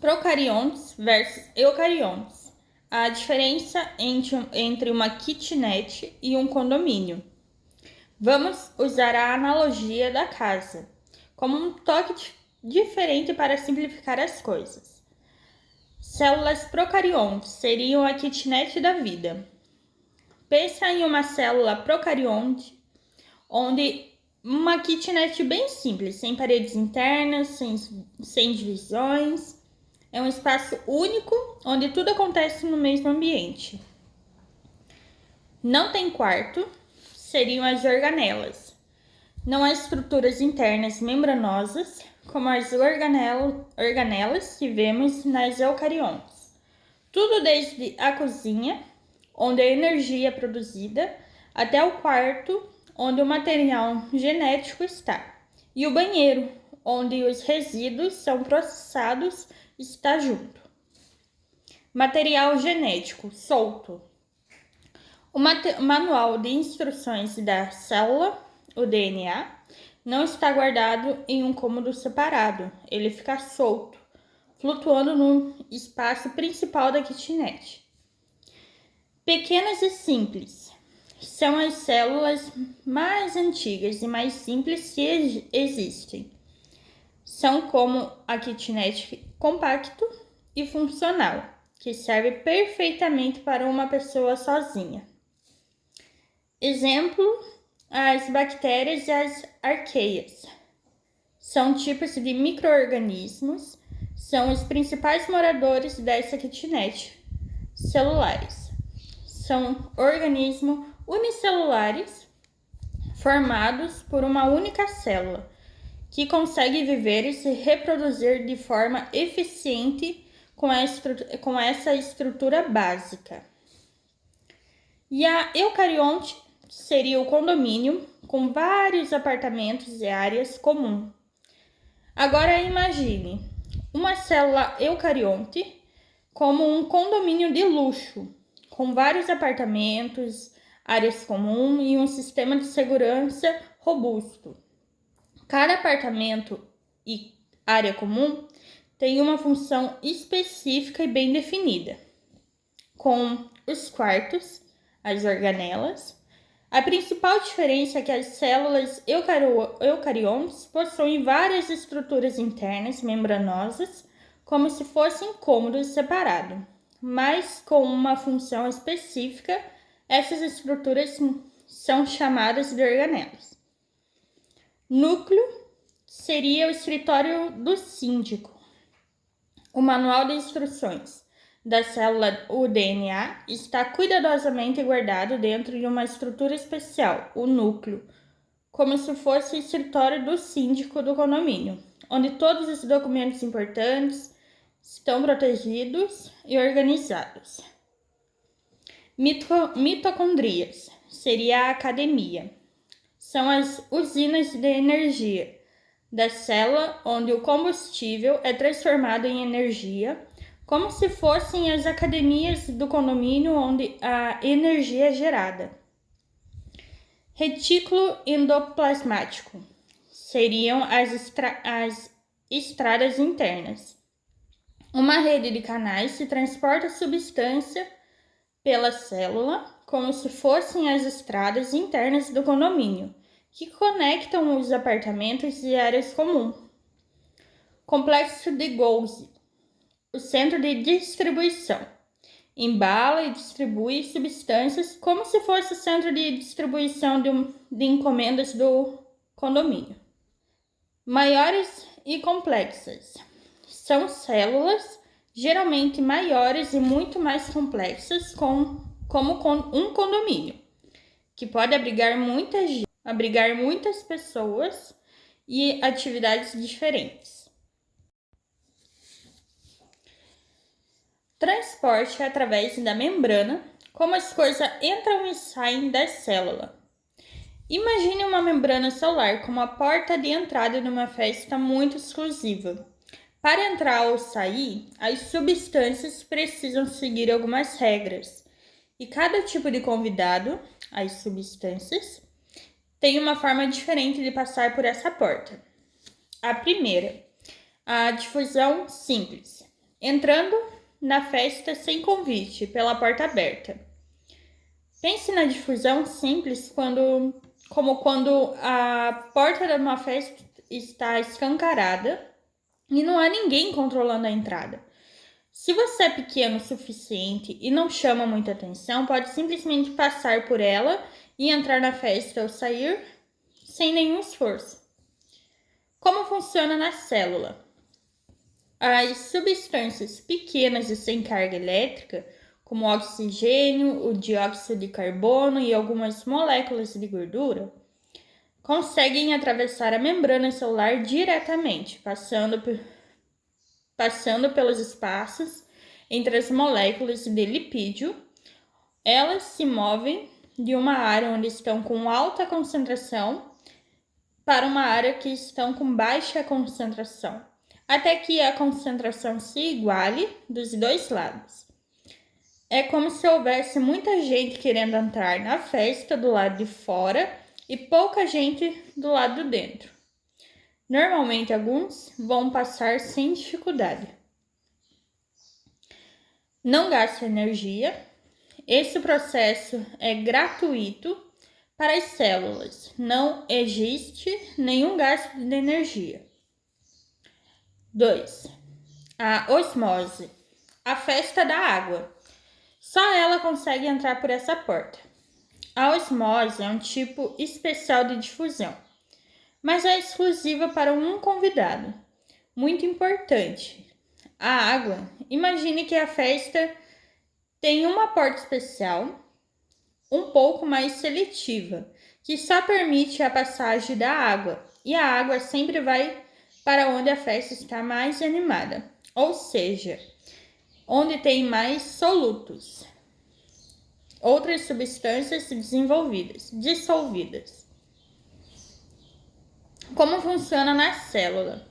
Procariontes versus eucariontes. A diferença entre uma kitnet e um condomínio. Vamos usar a analogia da casa, como um toque diferente para simplificar as coisas. Células procariontes seriam a kitnet da vida. Pensa em uma célula procarionte, onde uma kitnet bem simples, sem paredes internas, sem divisões. É um espaço único, onde tudo acontece no mesmo ambiente. Não tem quarto, seriam as organelas. Não há estruturas internas membranosas, como as organelas que vemos nas eucariontes. Tudo desde a cozinha, onde a energia é produzida, até o quarto, onde o material genético está, e o banheiro, onde os resíduos são processados, está junto. Material genético solto. O manual de instruções da célula, o DNA, não está guardado em um cômodo separado, ele fica solto, flutuando no espaço principal da kitnet. Pequenas e simples. São as células mais antigas e mais simples que existem. São como a kitnet compacto e funcional, que serve perfeitamente para uma pessoa sozinha. Exemplo, as bactérias e as arqueias. São tipos de micro-organismos, são os principais moradores dessa kitnet celulares. São organismos unicelulares formados por uma única célula, que consegue viver e se reproduzir de forma eficiente com essa estrutura básica. E a eucarionte seria o condomínio com vários apartamentos e áreas comuns. Agora imagine uma célula eucarionte como um condomínio de luxo, com vários apartamentos, áreas comuns e um sistema de segurança robusto. Cada apartamento e área comum tem uma função específica e bem definida, com os quartos, as organelas. A principal diferença é que as células eucariontes possuem várias estruturas internas membranosas, como se fossem cômodos separados, mas com uma função específica. Essas estruturas são chamadas de organelas. Núcleo seria o escritório do síndico. O manual de instruções da célula, o DNA, está cuidadosamente guardado dentro de uma estrutura especial, o núcleo, como se fosse o escritório do síndico do condomínio, onde todos os documentos importantes estão protegidos e organizados. Mitocondrias seria a academia. São as usinas de energia da célula, onde o combustível é transformado em energia, como se fossem as academias do condomínio onde a energia é gerada. Retículo endoplasmático seriam as estradas internas. Uma rede de canais que transporta substância pela célula, como se fossem as estradas internas do condomínio, que conectam os apartamentos e áreas comuns. Complexo de Golgi, o centro de distribuição. Embala e distribui substâncias como se fosse o centro de distribuição de encomendas do condomínio. Maiores e complexas. São células geralmente maiores e muito mais complexas, como um condomínio, que pode abrigar muitas pessoas e atividades diferentes. Transporte através da membrana, como as coisas entram e saem da célula. Imagine uma membrana celular como a porta de entrada de uma festa muito exclusiva. Para entrar ou sair, as substâncias precisam seguir algumas regras, e cada tipo de convidado, as substâncias, tem uma forma diferente de passar por essa porta. A primeira, a difusão simples. entrando na festa sem convite, pela porta aberta. Pense na difusão simples como quando a porta de uma festa está escancarada e não há ninguém controlando a entrada. Se você é pequeno o suficiente e não chama muita atenção, pode simplesmente passar por ela e entrar na festa ou sair sem nenhum esforço. Como funciona na célula? As substâncias pequenas e sem carga elétrica, como o oxigênio, o dióxido de carbono e algumas moléculas de gordura, conseguem atravessar a membrana celular diretamente, passando pelos espaços entre as moléculas de lipídio. Elas se movem de uma área onde estão com alta concentração para uma área que estão com baixa concentração, até que a concentração se iguale dos dois lados. É como se houvesse muita gente querendo entrar na festa do lado de fora e pouca gente do lado de dentro. Normalmente, alguns vão passar sem dificuldade. Não gasta energia. Esse processo é gratuito para as células. Não existe nenhum gasto de energia. 2. A osmose. A festa da água. Só ela consegue entrar por essa porta. A osmose é um tipo especial de difusão, mas é exclusiva para um convidado. Muito importante. A água. Imagine que a festa tem uma porta especial, um pouco mais seletiva, que só permite a passagem da água, e a água sempre vai para onde a festa está mais animada, ou seja, onde tem mais solutos, outras substâncias dissolvidas. Como funciona na célula?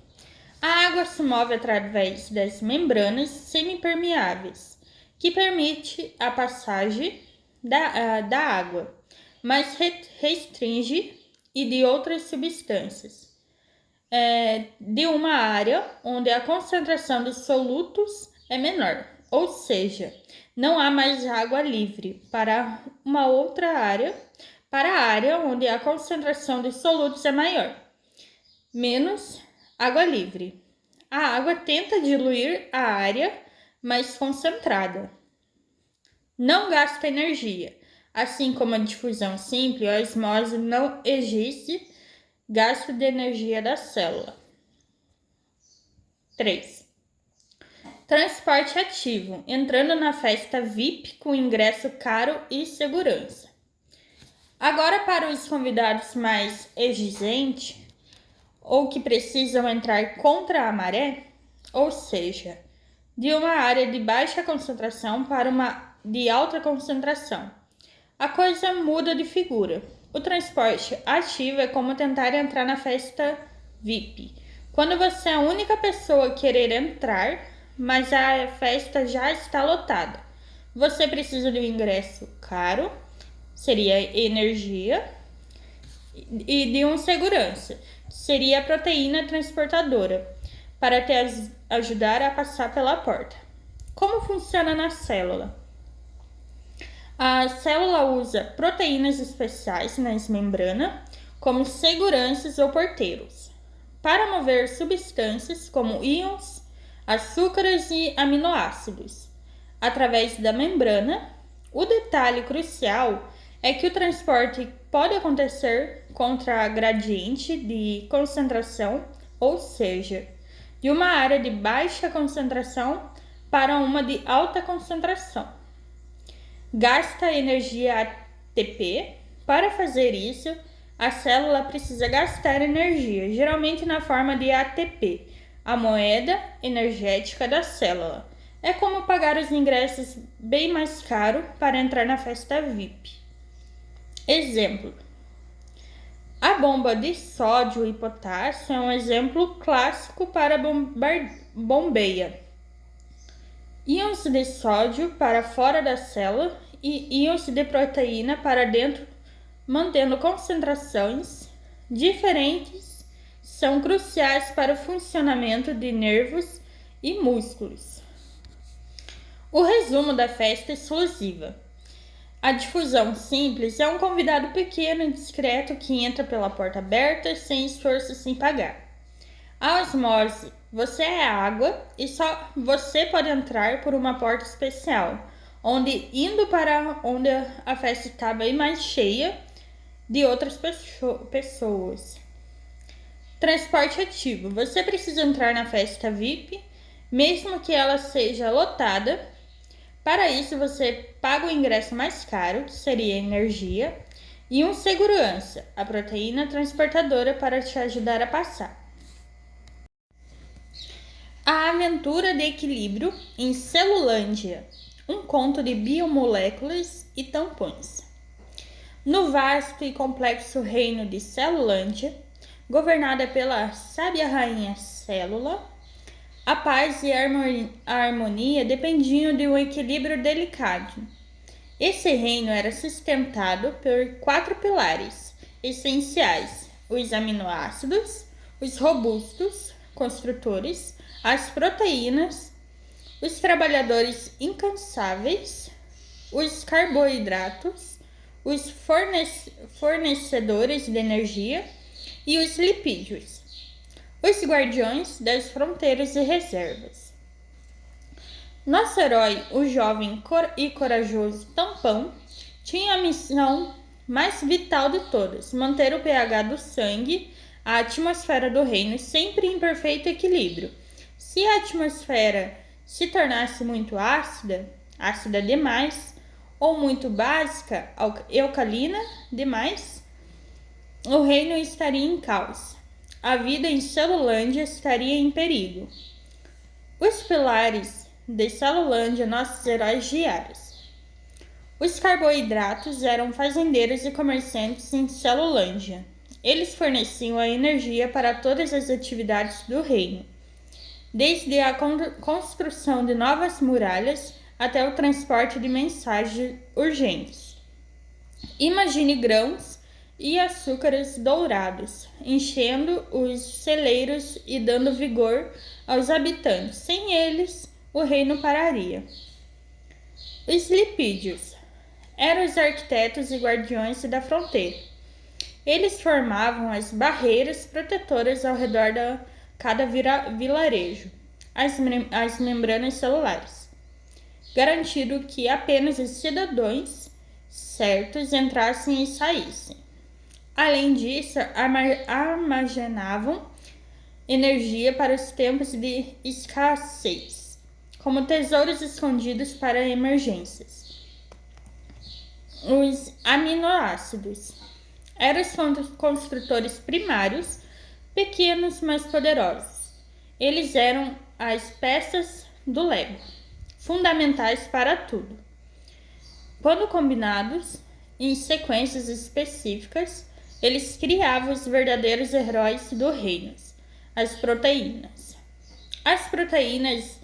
A água se move através das membranas semipermeáveis, que permite a passagem da água, mas restringe e de outras substâncias. De uma área onde a concentração de solutos é menor, ou seja, não há mais água livre para uma outra área, para a área onde a concentração de solutos é maior, menos água livre. A água tenta diluir a área mais concentrada. Não gasta energia. Assim como a difusão simples, a osmose não existe gasto de energia da célula. 3. Transporte ativo, entrando na festa VIP com ingresso caro e segurança. Agora, para os convidados mais exigentes ou que precisam entrar contra a maré, ou seja, de uma área de baixa concentração para uma de alta concentração, a coisa muda de figura. O transporte ativo é como tentar entrar na festa VIP, quando você é a única pessoa a querer entrar, mas a festa já está lotada. Você precisa de um ingresso caro, seria energia, e de um segurança, seria a proteína transportadora, para te ajudar a passar pela porta. Como funciona na célula? A célula usa proteínas especiais nas membranas como seguranças ou porteiros, para mover substâncias como íons, açúcares e aminoácidos através da membrana. O detalhe crucial é que o transporte pode acontecer contra a gradiente de concentração, ou seja, de uma área de baixa concentração para uma de alta concentração. Gasta energia ATP. Para fazer isso, a célula precisa gastar energia, geralmente na forma de ATP, a moeda energética da célula. É como pagar os ingressos bem mais caro para entrar na festa VIP. Exemplo: a bomba de sódio e potássio é um exemplo clássico para bombeia. Íons de sódio para fora da célula e íons de proteína para dentro, mantendo concentrações diferentes, são cruciais para o funcionamento de nervos e músculos. O resumo da festa exclusiva. A difusão simples é um convidado pequeno e discreto que entra pela porta aberta, sem esforço, sem pagar. A osmose. Você é água e só você pode entrar por uma porta especial, indo para onde a festa está bem mais cheia de outras pessoas. Transporte ativo. Você precisa entrar na festa VIP, mesmo que ela seja lotada. Para isso, você paga o ingresso mais caro, que seria a energia, e um segurança, a proteína transportadora, para te ajudar a passar. A Aventura de Equilíbrio em Celulândia, um conto de biomoléculas e tampões. No vasto e complexo reino de Celulândia, governada pela sábia rainha Célula, a paz e a harmonia dependiam de um equilíbrio delicado. Esse reino era sustentado por 4 pilares essenciais: os aminoácidos, os robustos construtores, as proteínas, os trabalhadores incansáveis, os carboidratos, os fornecedores de energia e os lipídios, os guardiões das fronteiras e reservas. Nosso herói, o jovem e corajoso Tampão, tinha a missão mais vital de todas: manter o pH do sangue, a atmosfera do reino, sempre em perfeito equilíbrio. Se a atmosfera se tornasse muito ácida demais, ou muito básica, alcalina demais, o reino estaria em caos. A vida em Celulândia estaria em perigo. Os pilares de Celulândia, nossos heróis diários. Os carboidratos eram fazendeiros e comerciantes em Celulândia. Eles forneciam a energia para todas as atividades do reino, desde a construção de novas muralhas até o transporte de mensagens urgentes. Imagine grãos e açúcares dourados, enchendo os celeiros e dando vigor aos habitantes. Sem eles, o reino pararia. Os lipídios eram os arquitetos e guardiões da fronteira. Eles formavam as barreiras protetoras ao redor de cada vilarejo, as membranas celulares, garantindo que apenas os cidadãos certos entrassem e saíssem. Além disso, armazenavam energia para os tempos de escassez, como tesouros escondidos para emergências. Os aminoácidos eram os construtores primários, pequenos mas poderosos. Eles eram as peças do Lego, fundamentais para tudo. Quando combinados em sequências específicas, eles criavam os verdadeiros heróis do reino, as proteínas. As proteínas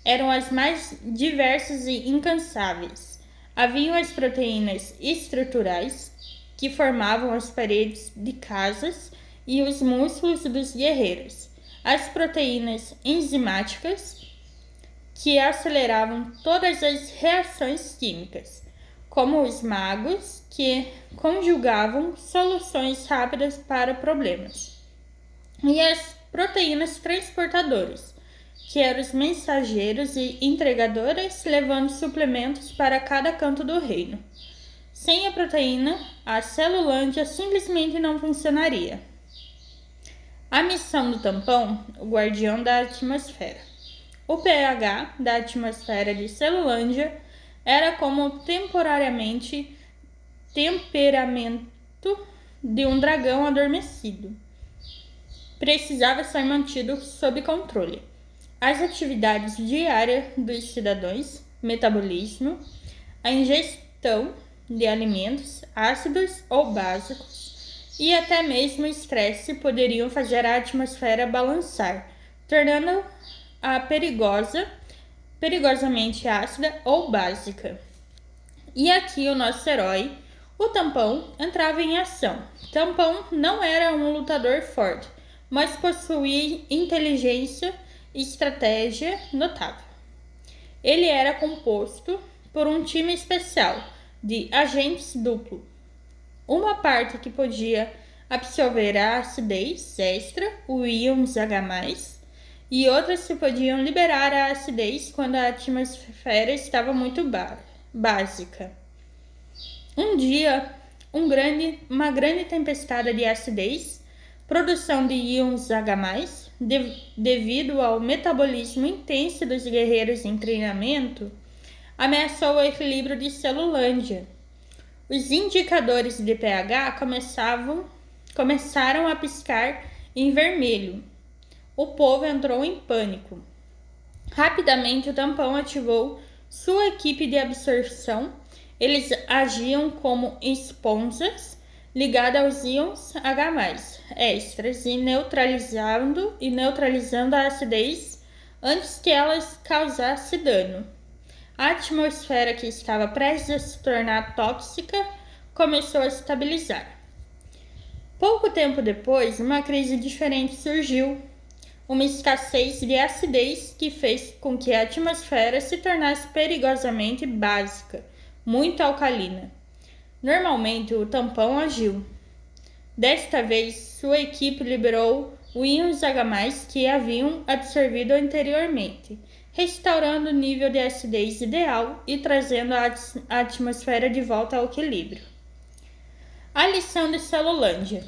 eram as mais diversas e incansáveis. Haviam as proteínas estruturais, que formavam as paredes de casas e os músculos dos guerreiros. As proteínas enzimáticas, que aceleravam todas as reações químicas, como os magos, que conjugavam soluções rápidas para problemas. E as proteínas transportadoras, que eram os mensageiros e entregadores, levando suplementos para cada canto do reino. Sem a proteína, a Celulândia simplesmente não funcionaria. A missão do Tampão, o guardião da atmosfera. O pH da atmosfera de Celulândia era como o temperamento de um dragão adormecido. Precisava ser mantido sob controle. As atividades diárias dos cidadãos, metabolismo, a ingestão de alimentos ácidos ou básicos e até mesmo o estresse poderiam fazer a atmosfera balançar, tornando-a perigosamente ácida ou básica. E aqui o nosso herói, o Tampão, entrava em ação. Tampão não era um lutador forte, mas possuía inteligência e estratégia notável. Ele era composto por um time especial de agentes duplo. Uma parte que podia absorver a acidez extra, o íons H+, e outras que podiam liberar a acidez quando a atmosfera estava muito básica. Um dia, uma grande tempestade de acidez, produção de íons H+, devido ao metabolismo intenso dos guerreiros em treinamento, ameaçou o equilíbrio de Celulândia. Os indicadores de pH começaram a piscar em vermelho. O povo entrou em pânico. Rapidamente o tampão ativou sua equipe de absorção. Eles agiam como esponjas ligadas aos íons H+, extras e neutralizando a acidez antes que elas causassem dano. A atmosfera, que estava prestes a se tornar tóxica, começou a estabilizar. Pouco tempo depois, uma crise diferente surgiu. Uma escassez de acidez que fez com que a atmosfera se tornasse perigosamente básica, muito alcalina. Normalmente, o tampão agiu. Desta vez, sua equipe liberou o íons H+, que haviam absorvido anteriormente, restaurando o nível de acidez ideal e trazendo a atmosfera de volta ao equilíbrio. A lição de Celulândia.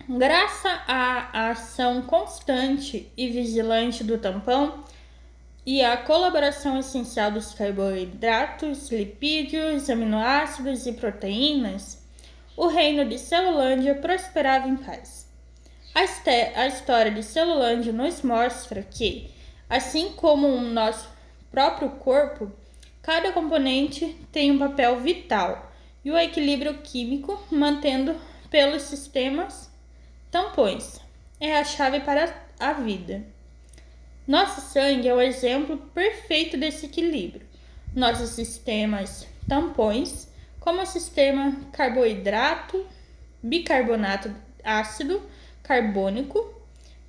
Graças à ação constante e vigilante do tampão e à colaboração essencial dos carboidratos, lipídios, aminoácidos e proteínas, o reino de Celulândia prosperava em paz. A história de Celulândia nos mostra que, assim como o nosso próprio corpo, cada componente tem um papel vital e o equilíbrio químico mantendo pelos sistemas tampões é a chave para a vida. Nosso sangue é o exemplo perfeito desse equilíbrio. Nossos sistemas tampões, como o sistema carboidrato, bicarbonato ácido carbônico,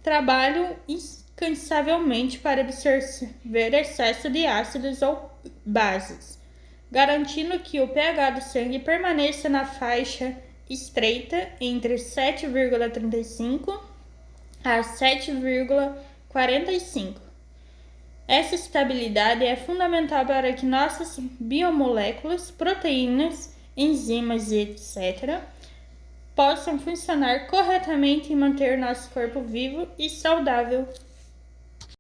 trabalham incansavelmente para absorver excesso de ácidos ou bases, garantindo que o pH do sangue permaneça na faixa estreita entre 7,35 a 7,45. Essa estabilidade é fundamental para que nossas biomoléculas, proteínas, enzimas e etc. possam funcionar corretamente e manter nosso corpo vivo e saudável.